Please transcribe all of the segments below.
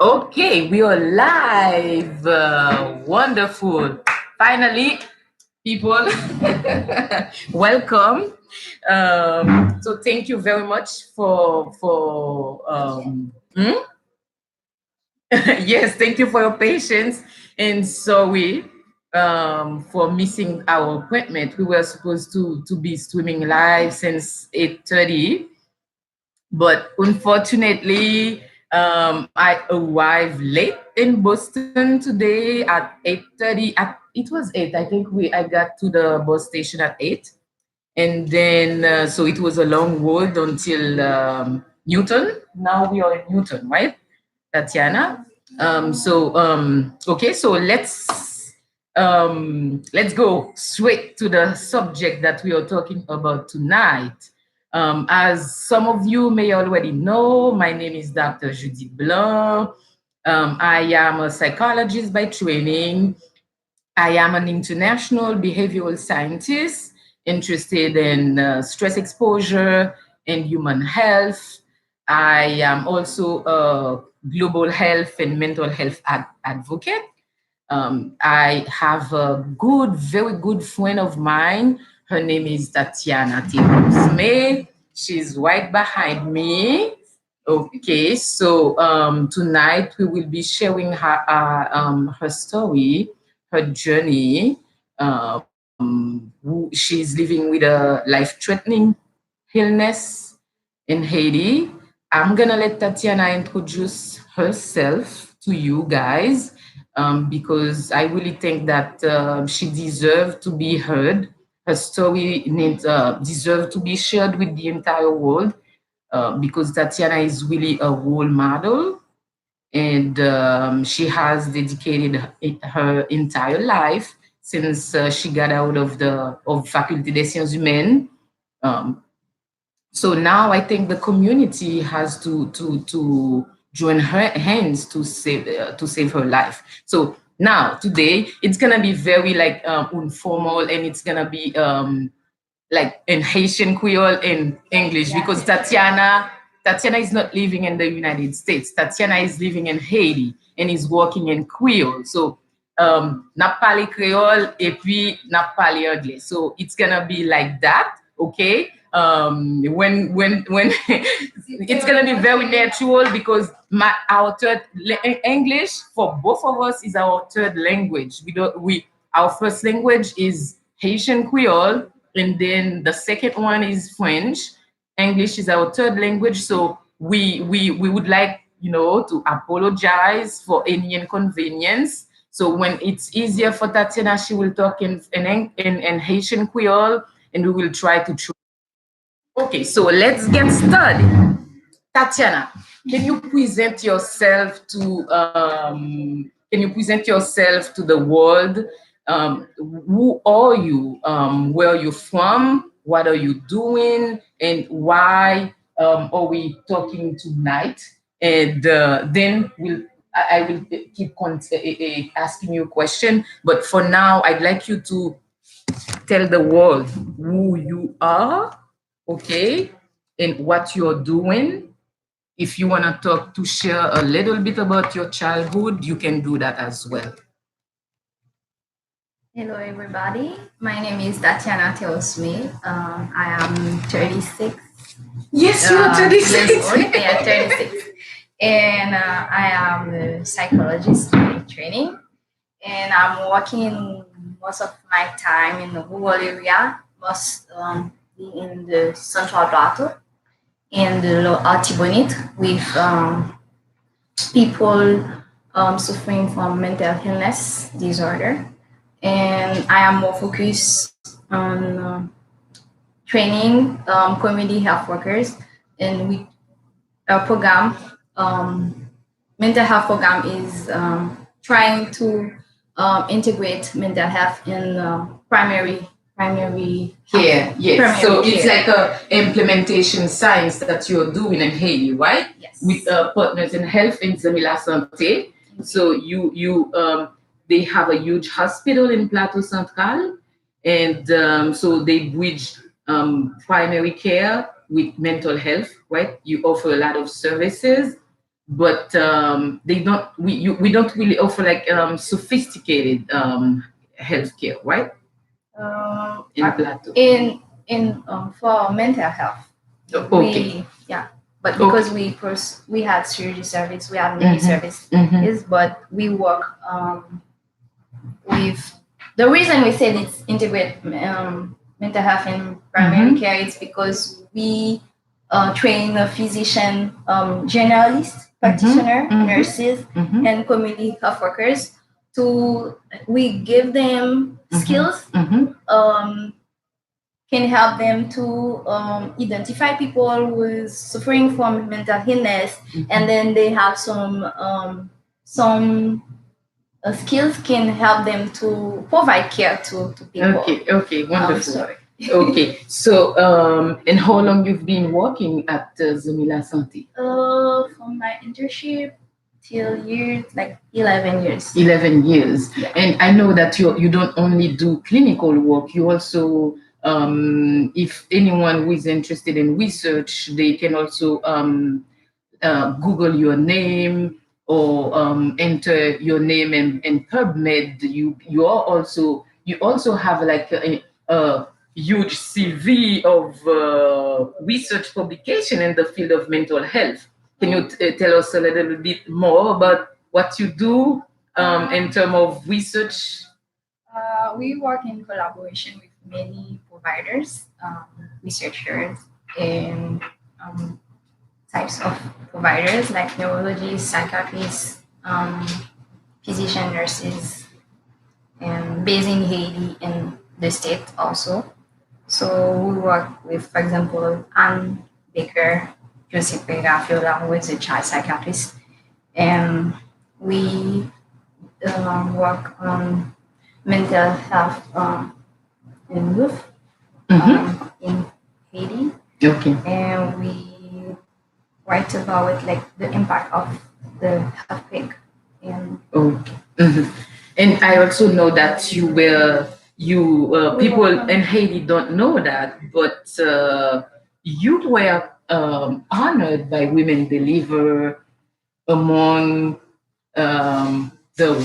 Okay, we are live. Wonderful. Finally, people, welcome. So thank you very much yes, thank you for your patience and sorry for missing our appointment. We were supposed to be streaming live since 8:30. But unfortunately, I arrived late in Boston today at 8:30. It was 8. I think I got to the bus station at 8. And then, so it was a long road until Newton. Now we are in Newton, right, Tatiana? Okay, so let's go straight to the subject that we are talking about tonight. As some of you may already know, my name is Dr. Judite Blanc. I am a psychologist by training. I am an international behavioral scientist interested in stress exposure and human health. I am also a global health and mental health advocate. I have a very good friend of mine. Her name is Tatiana Therosme. She's right behind me. Okay, so tonight we will be sharing her story, her journey. She's living with a life-threatening illness in Haiti. I'm gonna let Tatiana introduce herself to you guys because I really think that she deserves to be heard. Her story needs deserves to be shared with the entire world because Tatiana is really a role model and she has dedicated her entire life since she got out of the Faculté des Sciences Humaines. Um, so now I think the community has to join her hands to save her life. So now today it's gonna be very like informal and it's gonna be like in Haitian Creole in English because Tatiana is not living in the United States. Tatiana is living in Haiti and is working in Creole. So n'a parlé Creole et puis n'a parlé anglais. So it's gonna be like that, okay? When it's gonna be very natural because our third English for both of us is our third language. Our first language is Haitian Creole, and then the second one is French. English is our third language, so we would like to apologize for any inconvenience. So when it's easier for Tatiana, she will talk in Haitian Creole, and we will try to. Okay, so let's get started. Tatiana, can you present yourself to the world? Who are you? Where are you from? What are you doing? And why are we talking tonight? And then I will keep asking you a question. But for now, I'd like you to tell the world who you are, okay, and what you're doing. If you want to share a little bit about your childhood, you can do that as well. Hello, everybody. My name is Tatiana Therosme. I am 36. Yes, you are 36. Years old. Yeah, 36. And I am a psychologist by training. And I'm working most of my time in the rural area, most in the Central Plateau, in the Artibonite with people suffering from mental illness disorder. And I am more focused on training community health workers, and with our program, mental health program is trying to integrate mental health in primary care. Yes, so it's like a implementation science that you're doing in Haiti, right? Yes. With partners in health in Zemila Santé. So they have a huge hospital in Plateau Central, and so they bridge primary care with mental health, right? You offer a lot of services, but they don't. We don't really offer like sophisticated healthcare, right? In Plateau. In for mental health, Okay. yeah, but because we had surgery service, we have many service is, but we work with the reason we said it's integrate mental health and primary care is because we train a physician, generalist, practitioner, nurses, and community health workers to we give them skills can help them to identify people who is suffering from mental illness, and then they have some skills can help them to provide care to people. Okay, wonderful. Okay, so and how long you've been working at Zemila Santé? From my internship till years like 11 years. 11 years. Yeah. And I know that you don't only do clinical work, you also if anyone who is interested in research, they can also Google your name or enter your name in PubMed. You also have like a huge CV of research publication in the field of mental health. Can you tell us a little bit more about what you do in terms of research? We work in collaboration with many providers, researchers, and types of providers like neurologists, psychiatrists, physician nurses, and based in Haiti and the state also. So we work with, for example, Anne Baker, Joseph Pega, who is a child psychiatrist, and we work on mental health in youth in Haiti. Okay. And we write about like the impact of the healthquake. Okay. And I also know that people in Haiti don't know that, but you were honored by Women Deliver among the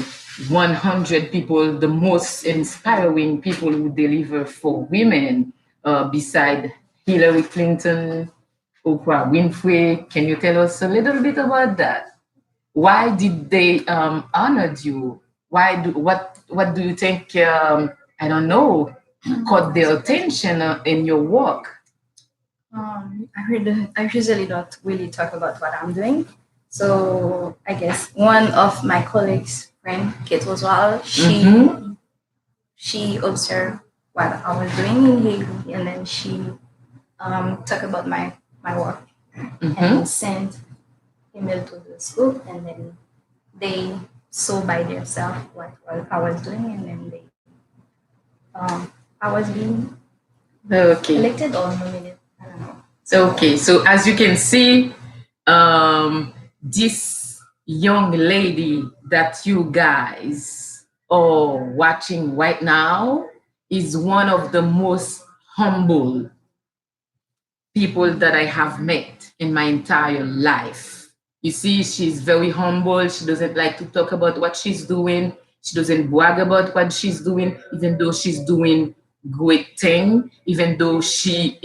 100 people, the most inspiring people who deliver for women, beside Hillary Clinton, Oprah Winfrey. Can you tell us a little bit about that? Why did they honor you? What do you think? I don't know. Caught their attention in your work. I usually don't really talk about what I'm doing. So I guess one of my colleagues, friend Kate Oswald, she observed what I was doing in Haiti, and then she talked about my work and sent email to the school, and then they saw by themselves what I was doing, and then they I was being elected or nominated. I don't know. Okay, so as you can see, this young lady that you guys are watching right now is one of the most humble people that I have met in my entire life. You see, she's very humble. She doesn't like to talk about what she's doing. She doesn't brag about what she's doing, even though she's doing great thing, even though she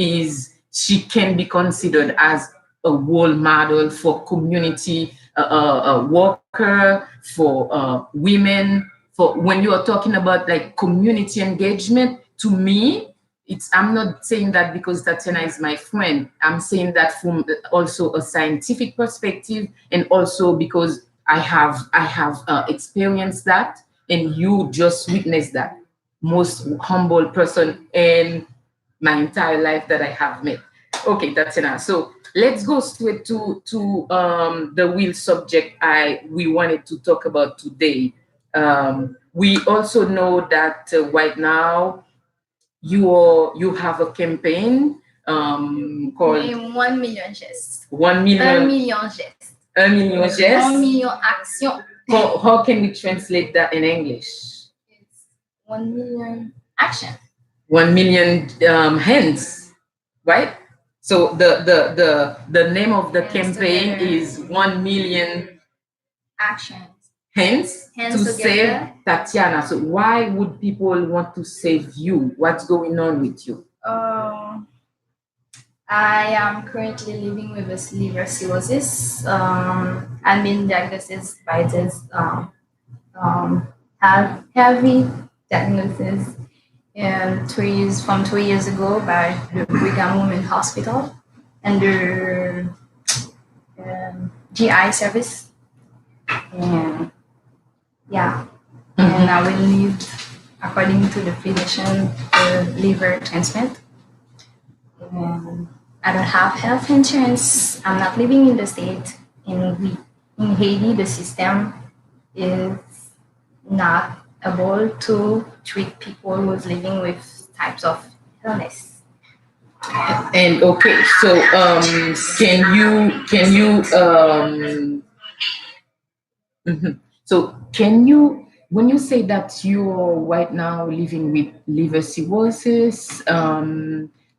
can be considered as a role model for community worker, for women, for when you are talking about like community engagement. To me, I'm not saying that because Tatiana is my friend. I'm saying that from also a scientific perspective, and also because I have experienced that, and you just witnessed that. Most humble person in my entire life that I have met. Okay, Tatiana. So let's go straight to the real subject we wanted to talk about today. We also know that right now you have a campaign called 1 million gestes. 1 million. 1 million gestes. 1 million gestes. 1 million actions. How can we translate that in English? It's 1 million action. 1 million hands, right? So the name of the Hands campaign together. is 1 million Actions. hands to Hands save together. Tatiana. So why would people want to save you? What's going on with you? Um, I am currently living with a liver cirrhosis. I've been diagnosed by this um, heavy diagnosis and 3 years from 3 years ago by the Brigham Women Hospital under GI service. And yeah, and I will need, according to the physician, the liver transplant. And I don't have health insurance. I'm not living in the state. In Haiti, the system is not able to treat people who's living with types of illness. And okay, so mhm. So can you, when you say that you're right now living with liver cirrhosis,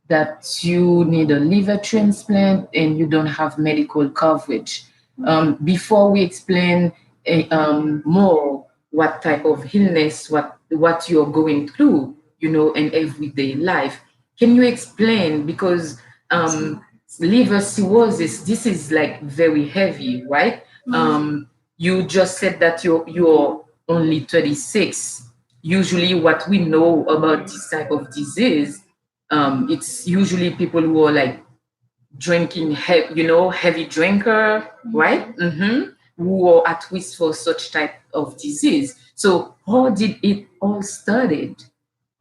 that you need a liver transplant and you don't have medical coverage, before we explain more what type of illness, what you're going through, in everyday life, can you explain, because liver cirrhosis, this is like very heavy, right? You just said that you're only 36. Usually, what we know about this type of disease, it's usually people who are like drinking, heavy drinker, right? Who are at risk for such type of disease. So, how did it all started?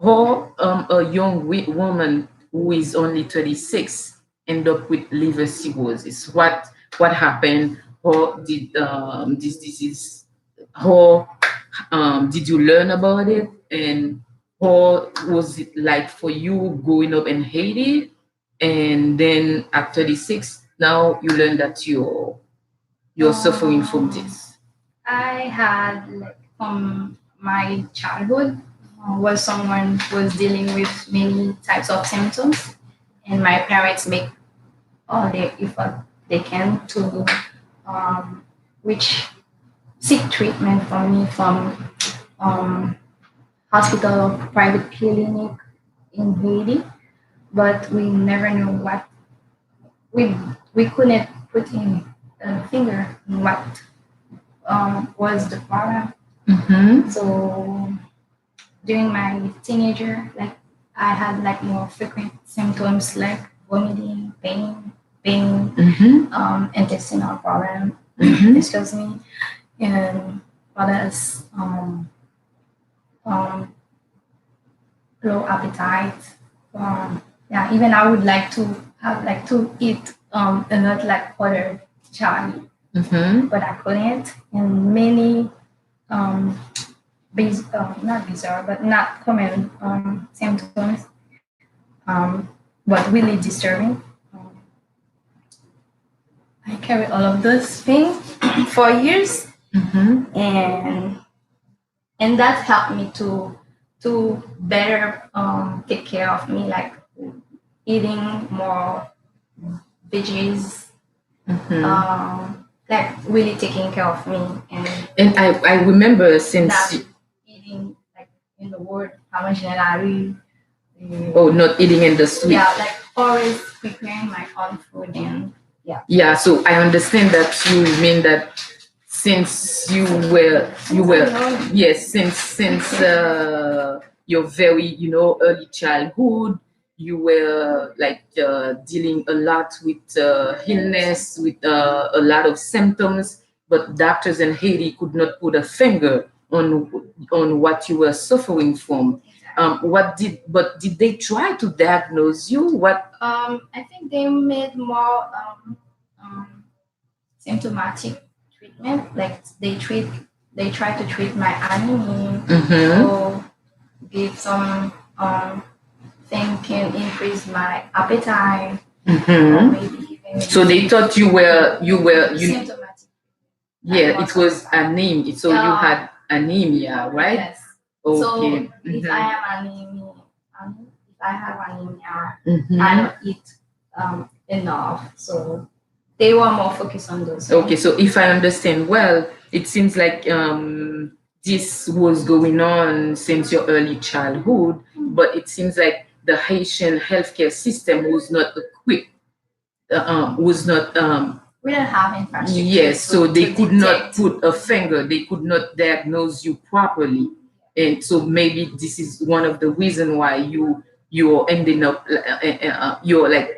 How a young woman who is only 36 end up with liver cirrhosis? What happened? How did this disease? How did you learn about it? And how was it like for you growing up in Haiti? And then at 36, now you learn that you're suffering from this. I had like from my childhood was someone who was dealing with many types of symptoms, and my parents make all the effort they can to um, which seek treatment for me from um, hospital or private clinic in Haiti, but we never knew what we we couldn't put in a finger in what was the problem. So during my teenager, like I had like more frequent symptoms like vomiting, pain, intestinal problem, excuse me, and what else? Um, low appetite. Yeah, even I would like to have like to eat a lot like other child, but I couldn't. And many not bizarre, but not common symptoms, but really disturbing. Um, I carried all of those things for years, and that helped me to better take care of me, like eating more veggies, like really taking care of me, And I remember since not eating like in the word parmesan. oh, not eating in the street. Yeah, like always preparing my own food and yeah. Yeah, so I understand that you mean that since you were yes, since your very early childhood, you were like dealing a lot with illness, with a lot of symptoms, but doctors in Haiti could not put a finger on what you were suffering from. Did they try to diagnose you? What? I think they made more um, symptomatic treatment. Like they try to treat my anemia or give some thing can increase my appetite or maybe even So they thought you symptomatic. yeah, it was anemia. So you had anemia, right? Yes. Okay. So if I have anemia, if I have anemia, I don't eat enough. So they were more focused on those. Okay, so if I understand well, it seems like this was going on since your early childhood, but it seems like the Haitian healthcare system was not equipped, was not we don't have infrastructure. yes, so they could not detect. put a finger, they could not diagnose you properly. And so maybe this is one of the reason why you're ending up you're like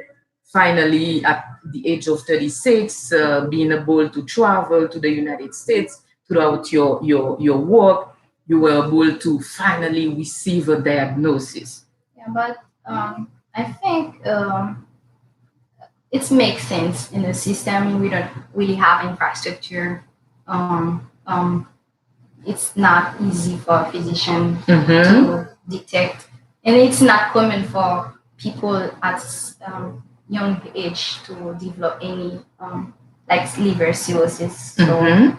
finally at the age of 36 being able to travel to the United States throughout your work, you were able to finally receive a diagnosis. Yeah, but I think it makes sense in the system. We don't really have infrastructure. It's not easy for a physician to detect, and it's not common for people at young age to develop any like liver cirrhosis. So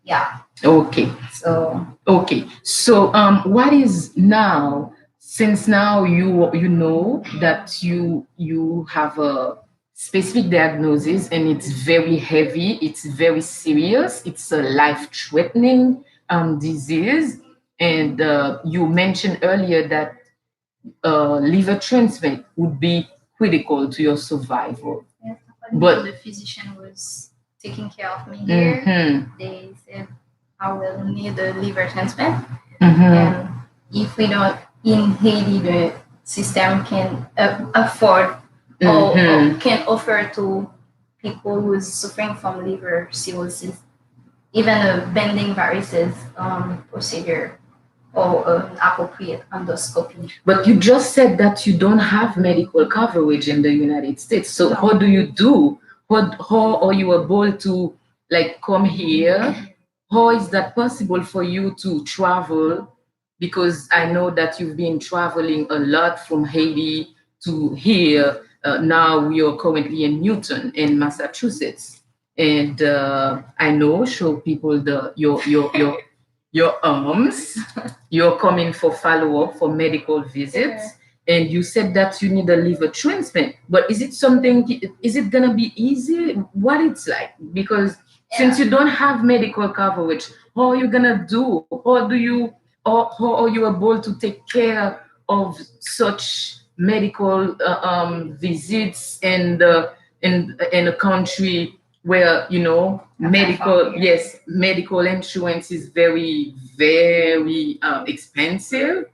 yeah. Okay. So Okay. So what is now, since now you know that you have a specific diagnosis and it's very heavy, it's very serious, it's a life-threatening disease, and you mentioned earlier that liver transplant would be critical to your survival. yes, but the physician was taking care of me here. They said I will need a liver transplant, and if we don't in Haiti, the system can afford or can offer to people who is suffering from liver cirrhosis even a bending varices procedure or an appropriate endoscopy. But you just said that you don't have medical coverage in the United States. So No. how do you do? How are you able to like come here? How is that possible for you to travel? Because I know that you've been traveling a lot from Haiti to here. Now we are currently in Newton, in Massachusetts, and I know show people the your arms. You're coming for follow up for medical visits. Yeah. And you said that you need a liver transplant. But is it something? Is it gonna be easy? What it's like? Because since you don't have medical coverage, how are you gonna do? How are you able to take care of such medical visits in a country where medical, yes, medical insurance is very expensive.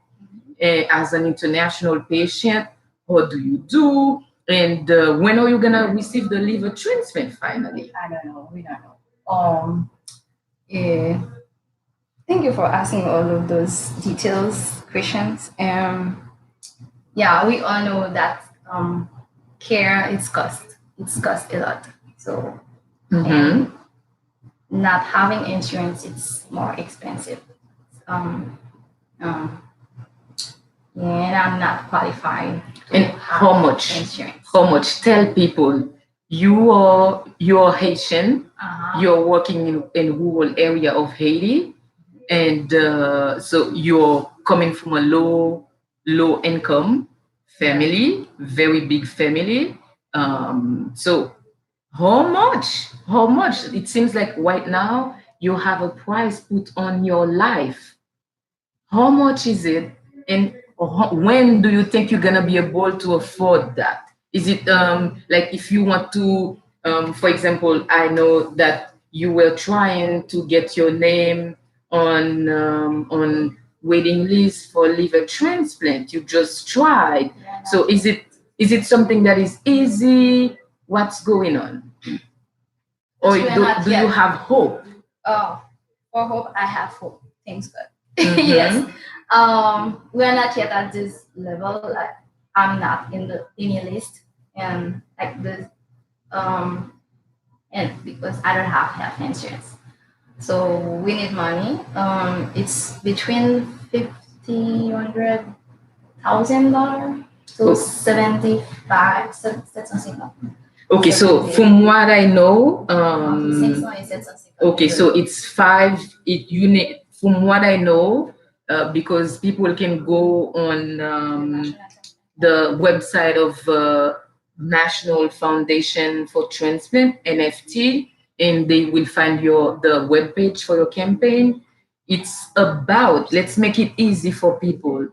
As an international patient, what do you do? And when are you gonna receive the liver transplant finally? I don't know. We don't know. Yeah. Thank you for asking all of those details, questions. Yeah, we all know that care is cost. It's cost a lot. So and not having insurance, it's more expensive. Um, um, yeah, and I'm not qualified. And how much? Insurance. How much? Tell people you're Haitian. You're working in rural area of Haiti, and so you're coming from a low income family, very big family. So how much? How much? It seems like right now you have a price put on your life. How much is it? And when do you think you're gonna be able to afford that? Is it like if you want to, for example, I know that you were trying to get your name on waiting list for liver transplant. You just tried. Yeah, so is it something that is easy? What's going on? Or do you have hope? Oh, for hope, I have hope. Thanks God. Yes. We're not yet at this level. Like, I'm not in the any list, and like this, and because I don't have health insurance, so we need money. It's between $50,000 to 75. So that's something. Okay, so from what I know, okay, so it's five. You need, from what I know, because people can go on the website of National Foundation for Transplant, NFT, and they will find the webpage for your campaign. It's about, let's make it easy for people.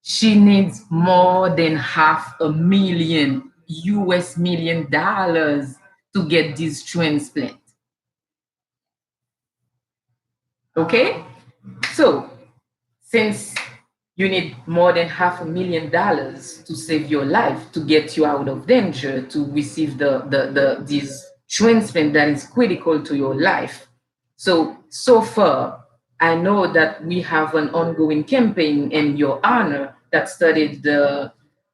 She needs more than half a million US million dollars to get this transplant. Okay? So since you need more than $500,000 to save your life, to get you out of danger, to receive this transplant that is critical to your life. So far, I know that we have an ongoing campaign in your honor that started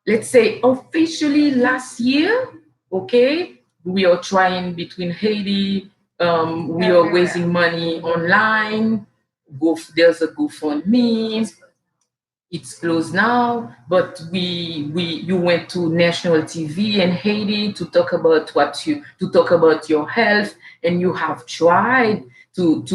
let's say officially last year. Okay, we are trying between Haiti. We are raising money online. There's a GoFundMe. It's closed now, but we you went to national TV in Haiti to talk about to talk about your health, and you have tried to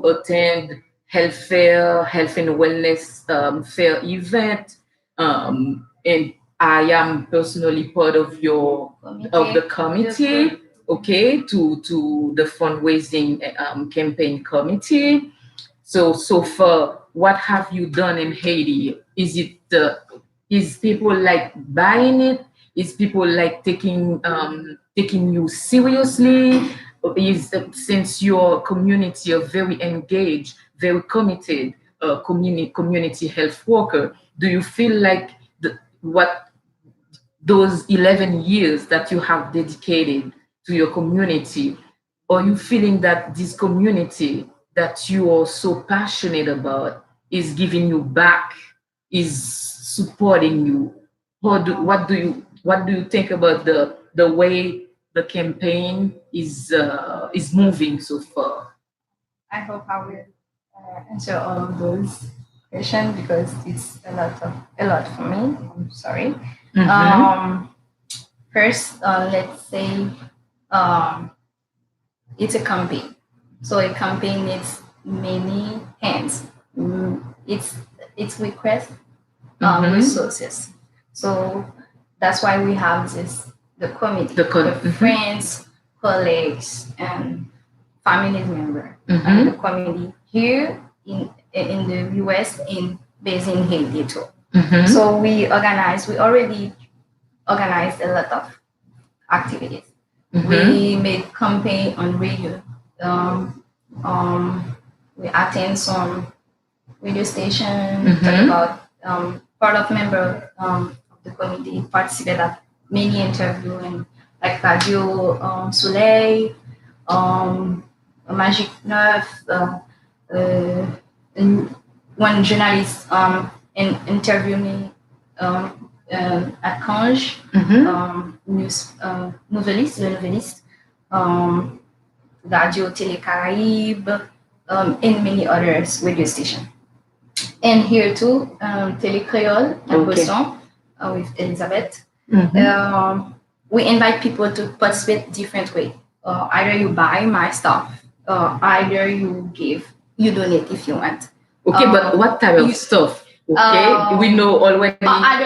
attend health fair, health and wellness fair event, and I am personally part of the committee, okay, to the fundraising campaign committee. So far, what have you done in Haiti? Is people like buying it? Is people like taking you seriously? Or is since your community are very engaged, very committed, community health worker? Do you feel like what those 11 years that you have dedicated to your community, are you feeling that this community that you are so passionate about is giving you back, is supporting you? What do you think about the way the campaign is moving so far? I hope I will answer all of those questions because it's a lot for me. I'm sorry. Um, First, let's say um, it's a campaign. So a campaign needs many hands. It's request resources. So that's why we have the committee, the friends, colleagues, and family member, and the committee here in the US, based in Haiti too. So we already organized a lot of activities. We made campaign on radio. Um, we attend some radio station, talk about part of member of the committee participate at many interview and like Radio Soleil, Magic Neuf, and one journalist interviewed me at Conge, noveliste, le noveliste, Radio Télé Caraïbe, and many others radio stations. And here too, Télé Creole and Boston with Elizabeth. We invite people to participate different way. Either you buy my stuff, either you donate if you want. Okay, but what type of stuff? Okay, we know already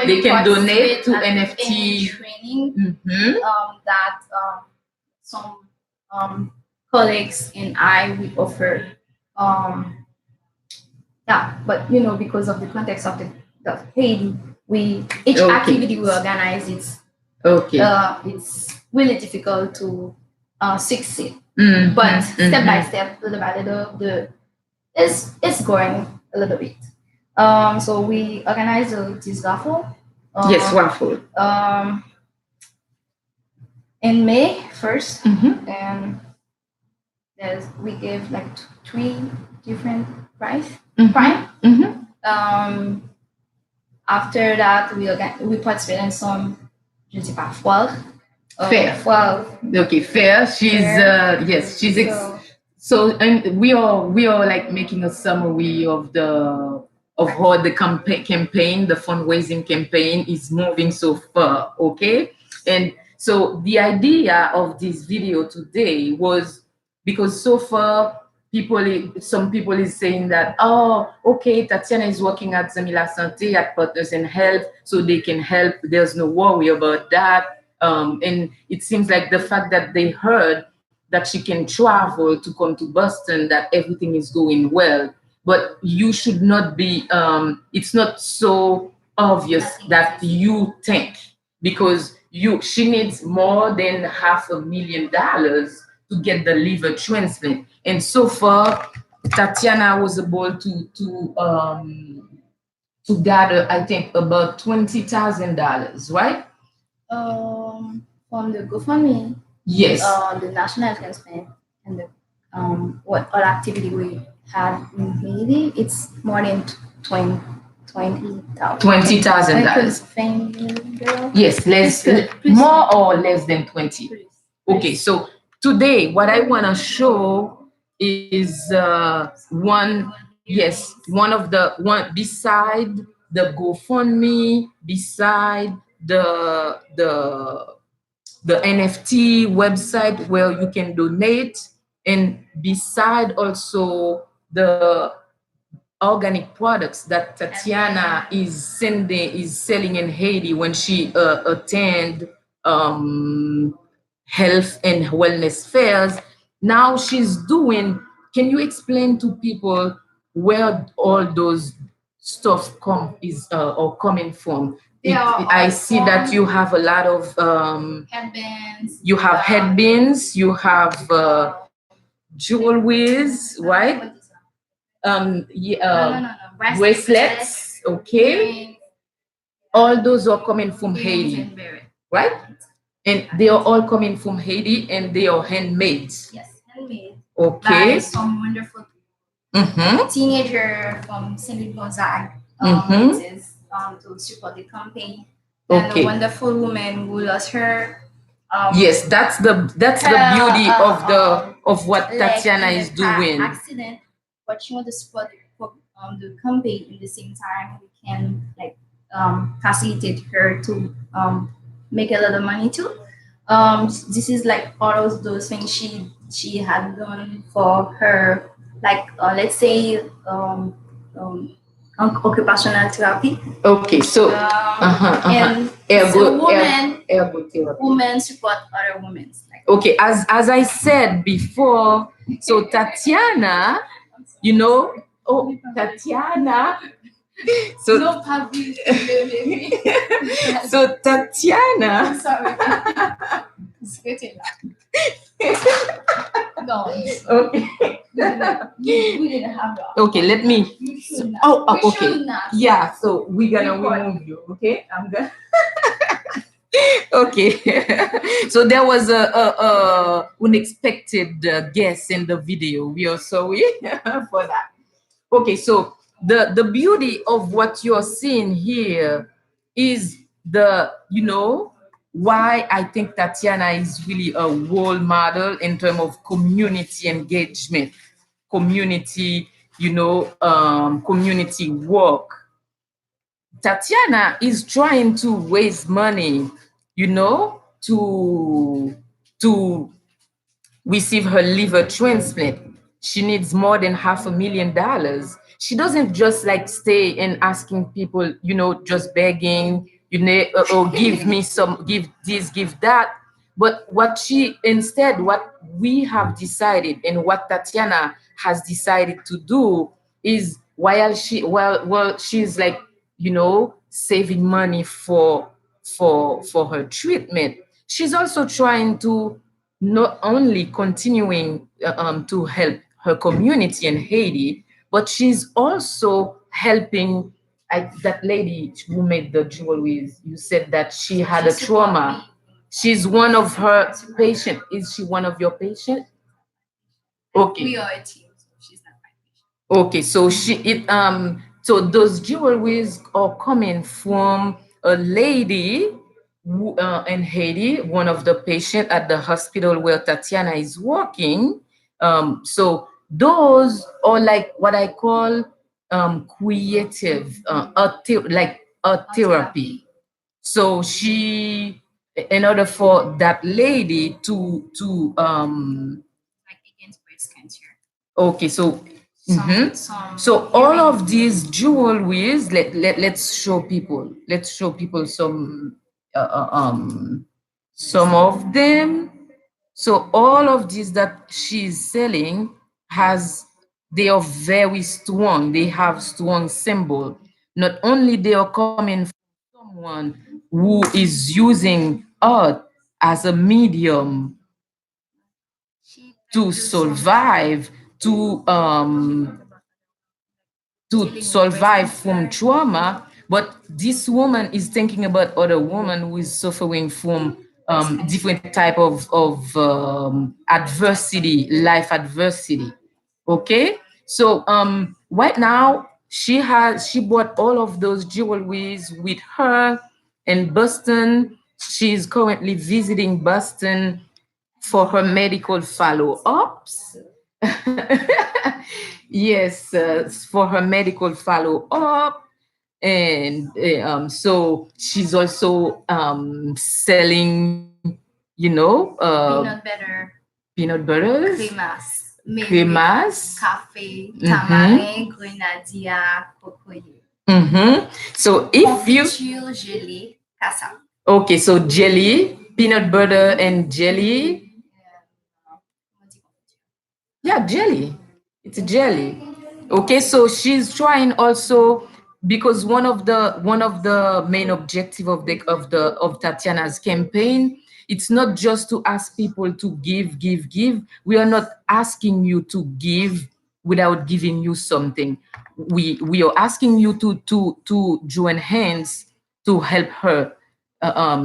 they can donate to NFT training that some colleagues and I we offer. Yeah, but because of the context of the Haiti, each activity we organize, it's really difficult to succeed. But step by step, little by little, it's growing a little bit. So we organize this raffle. Yes, raffle. In May 1st, and we gave like 3 different prize. After that, we participate in some, je ne sais pas, foire. Fair. Okay, fair. She's so, and we are like making a summary of how the campaign, the fundraising campaign is moving so far. Okay, and so the idea of this video today was because so far some people is saying that, oh, okay, Tatiana is working at Zamila Santé at Partners in Health, so they can help. There's no worry about that. And it seems like the fact that they heard that she can travel to come to Boston, that everything is going well. But you should not be. It's not so obvious that you think, because she needs more than $500,000 to get the liver transplant. And so far, Tatiana was able to gather, I think, about $20,000, right? From the GoFundMe, Yes. the national transplant, and the what all activity we had in Haiti, it's more than 20 20,000. $20,000. Yes, more or less than 20. Okay, so today what I want to show is one of the one beside the GoFundMe, beside the NFT website where you can donate, and beside also the organic products that Tatiana is selling in Haiti when she attend health and wellness fairs. Now she's doing. Can you explain to people where all those stuff or coming from? I see that you have a lot of Headbands. you have headbands, you have jewelries, right? Bracelets, okay. All those are coming from Haiti, right? And they are all coming from Haiti, and they are handmade. Yes, handmade. Okay. By some wonderful teenager from Saint Gonzague, to support the campaign. And a wonderful woman who lost her. Yes, that's the beauty of what Tatiana is doing. Accident, but she wants to support the campaign. In the same time, we can facilitate her to make a lot of money too. This is like all of those things she had done for her, like let's say occupational therapy. Okay, so And women support other women. Like, okay, as I said before, so Tatiana, Tatiana. So no public. so Tatiana. I'm sorry. It's getting no. Okay. We didn't have that. Okay, let me. Okay. Not. Yeah, so we're gonna remove you. Okay, I'm gonna. Okay. So there was a unexpected guest in the video. We are sorry for that. Okay, so the beauty of what you're seeing here is why I think Tatiana is really a role model in terms of community engagement, community, community work. Tatiana is trying to raise money, to receive her liver transplant. She needs more than $500,000. She doesn't just like stay and asking people, just begging, or give me some, give this, give that. But what we have decided and what Tatiana has decided to do is while she's like, saving money for her treatment, she's also trying to not only continuing to help her community in Haiti, but she's also helping that lady who made the jewelry. You said that she had a trauma. She's one of her patient. Is she one of your patient? Okay. We are a team, so she's not my patient. Okay, so so those jewelries are coming from a lady in Haiti, one of the patients at the hospital where Tatiana is working. So those are like what I call creative, like a therapy. So in order for that lady to Like against breast cancer. Okay, so so some all earring. of these jewelries, let's show people. Let's show people uh, uh, um some of them. So all of these that she's selling has they are very strong. They have strong symbol. Not only they are coming from someone who is using art as a medium She to trying to survive, survive, to dealing with breast survive from cancer. trauma, but this woman is thinking about other woman who is suffering from Breast cancer. different type of adversity, life adversity. Okay, so right now she bought all of those jewelries with her in Boston. She's currently visiting Boston for her medical follow-ups. Yes, for her medical follow-up. And so she's also selling, Peanut butter, peanut butters, cremas, made with cremas. cafe, Mm-hmm. tamarin, grenadilla, cocoa, So if you confiture gelée, cassave. okay, so jelly, peanut butter and jelly. Comment dit confiture? Yeah, jelly. It's a jelly. Okay, so she's trying also because one of the main objective of Tatiana's campaign, it's not just to ask people to give. We are not asking you to give without giving you something. We are asking you to join hands to help her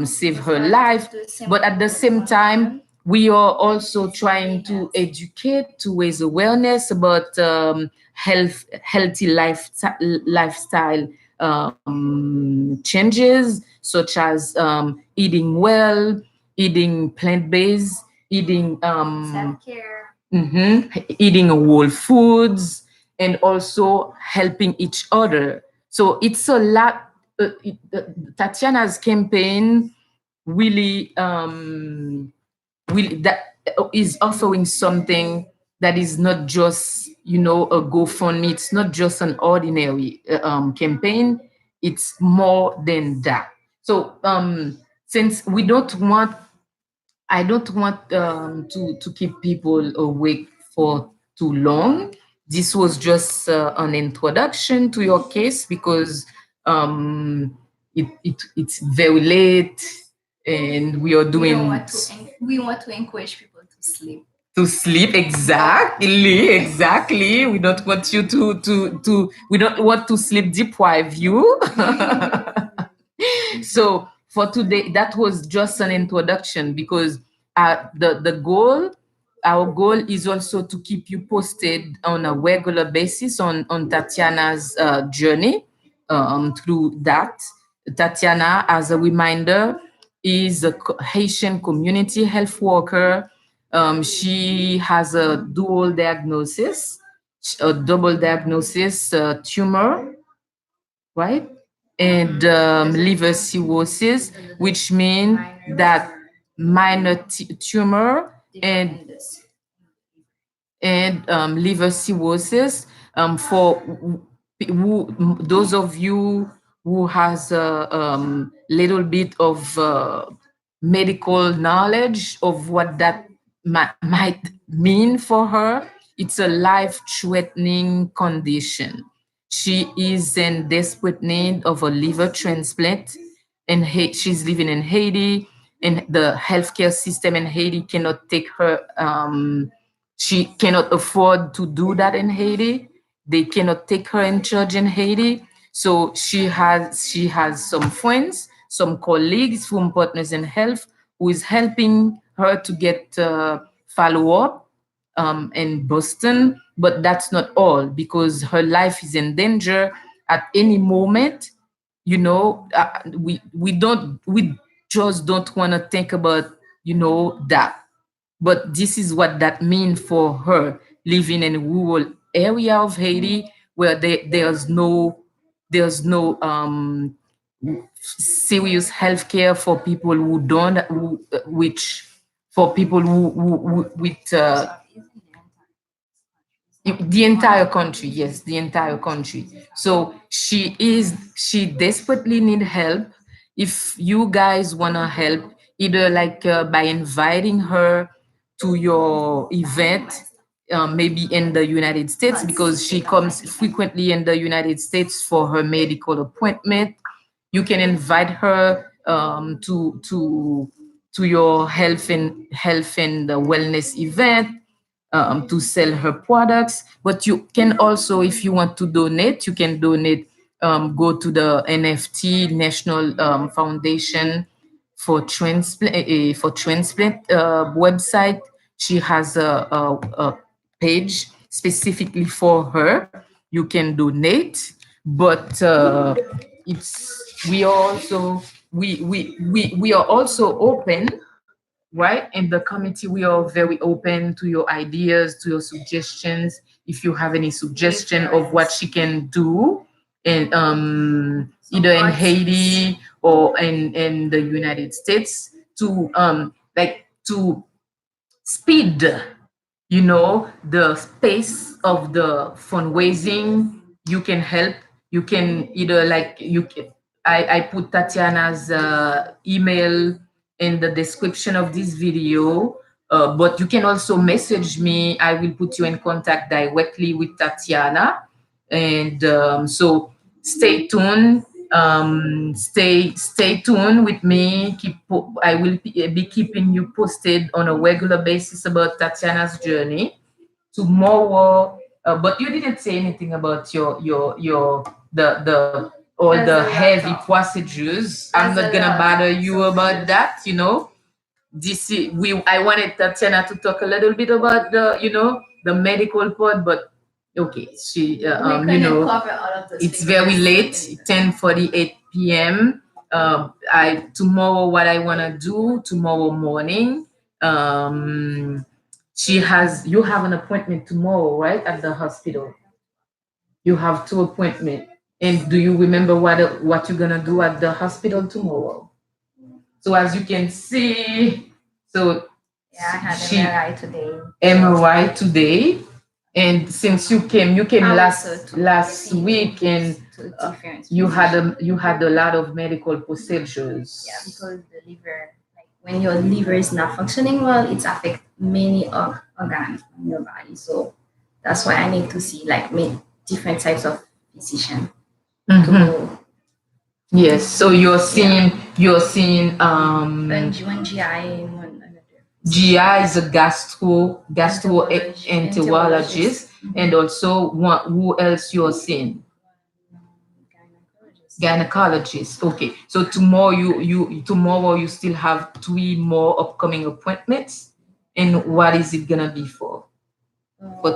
save With her life, the but simple at the goal same for time her we are also is trying really to that educate, to raise awareness about healthy lifestyle changes, such as eating well, eating plant-based, eating self-care. eating whole foods, and also helping each other. So it's a lot. Tatiana's campaign really that is offering something that is not just a GoFundMe. It's not just an ordinary campaign. It's more than that. So since I don't want to keep people awake for too long. This was just an introduction to your case because it's very late and we are We don't doing want to. We want to encourage people to sleep. to sleep. Exactly, we don't want you to we don't want to sleep deprive you. So for today, that was just an introduction because the goal, our goal is also to keep you posted on a regular basis on Tatiana's journey through that. Tatiana, as a reminder, is a Haitian community health worker. She has a dual diagnosis, a double diagnosis, tumor, right? And liver cirrhosis, which mean that minor tumor and Defenders. liver cirrhosis. For those of you who has a little bit of medical knowledge of what that might mean for her, it's a life-threatening condition. She is in desperate need of a liver transplant, and she's living in Haiti, and the healthcare system in Haiti cannot take her. She cannot afford to do that in Haiti. They cannot take her in charge in Haiti. So she has some friends, some colleagues from Partners in Health who is helping her to get follow up in Boston. But that's not all because her life is in danger at any moment. We just don't want to think about that, but this is what that means for her living in a rural area of Haiti where there's no serious health care for people who don't which for people who with So isn't there The entire country, yes, the entire country. So she desperately need help. If you guys wanna help, either like by inviting her to your event, maybe in the United States, because she comes frequently in the United States for her medical appointment. You can invite her to your health and the wellness event, to sell her products. But you can also, if you want to donate, you can donate. Go to the NFT National Foundation for transplant website. She has a page specifically for her. You can donate, but it's we are also open, right? In the committee, we are very open to your ideas, to your suggestions. If you have any suggestion of what she can do, in either in Haiti or in the United States, to like to speed, the space of the fundraising. You can help. You can either like you can, I put Tatiana's email in the description of this video, but you can also message me. I will put you in contact directly with Tatiana. And so stay tuned. Stay tuned with me. I will be keeping you posted on a regular basis about Tatiana's journey. Tomorrow, but you didn't say anything about your the all the heavy procedures. I'm not gonna bother you about that. I wanted Tatiana to talk a little bit about the medical part, but okay, she Cover all of those it's very late, 10:48 p.m. I tomorrow what I wanna do tomorrow morning. Um, you have an appointment tomorrow, right, at the hospital. You have two appointments. And do you remember what you're gonna do at the hospital tomorrow? So as you can see, so Yeah, I had she MRI today. MRI today, and since you came I last also took last the week, and to different you had a lot of medical procedures. Yeah, because the liver, like when your liver is not functioning well, it affects many organs in your body. So that's why I need to see like different types of physician Mhm. to Yes. So you're seeing one GI and one another GI is a gastroenterologist, Mhm. and also who else you're seeing? Gynecologist. Gynecologist. Okay. So tomorrow you still have three more upcoming appointments. And what is it gonna be for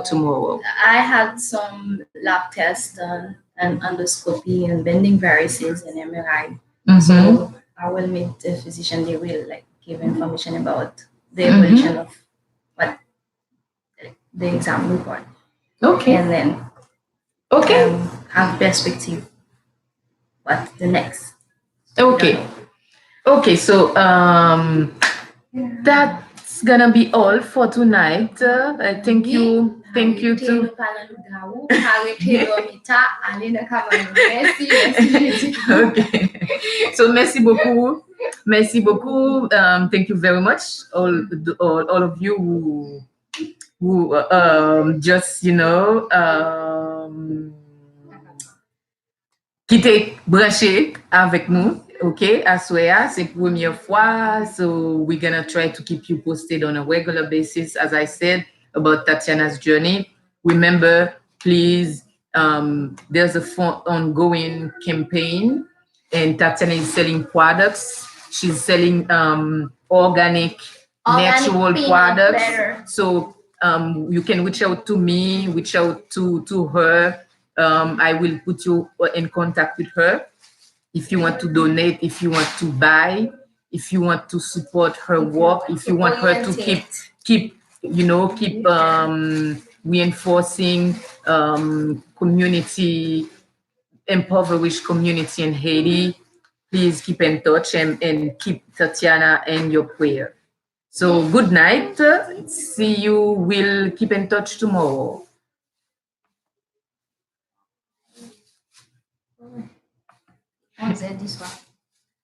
tomorrow? I had some lab tests done and endoscopy and bending varices and MRI. Mhm. So I will meet the physician. They will like give information about the Mhm. evolution of what the exam report, Okay. and then Okay. have perspective what the next. Okay. Okay. So that's gonna be all for tonight. Thank you. Thank you too. Okay. So merci beaucoup. Merci beaucoup. Thank you very much, all of you who just qui t'est branché avec nous. Okay, Aswea, c'est première fois. So we're gonna try to keep you posted on a regular basis, as I said, about Tatiana's journey. Remember, please, there's ongoing campaign, and Tatiana is selling products. She's selling organic natural products. Butter. So you can reach out to me, reach out to her. I will put you in contact with her if you want to donate, if you want to buy, if you want to support her work, if you want her to keep reinforcing community impoverished community in Haiti. Please keep in touch and keep Tatiana in your prayer. So good night. See you. We'll keep in touch tomorrow. On Z, dis soir.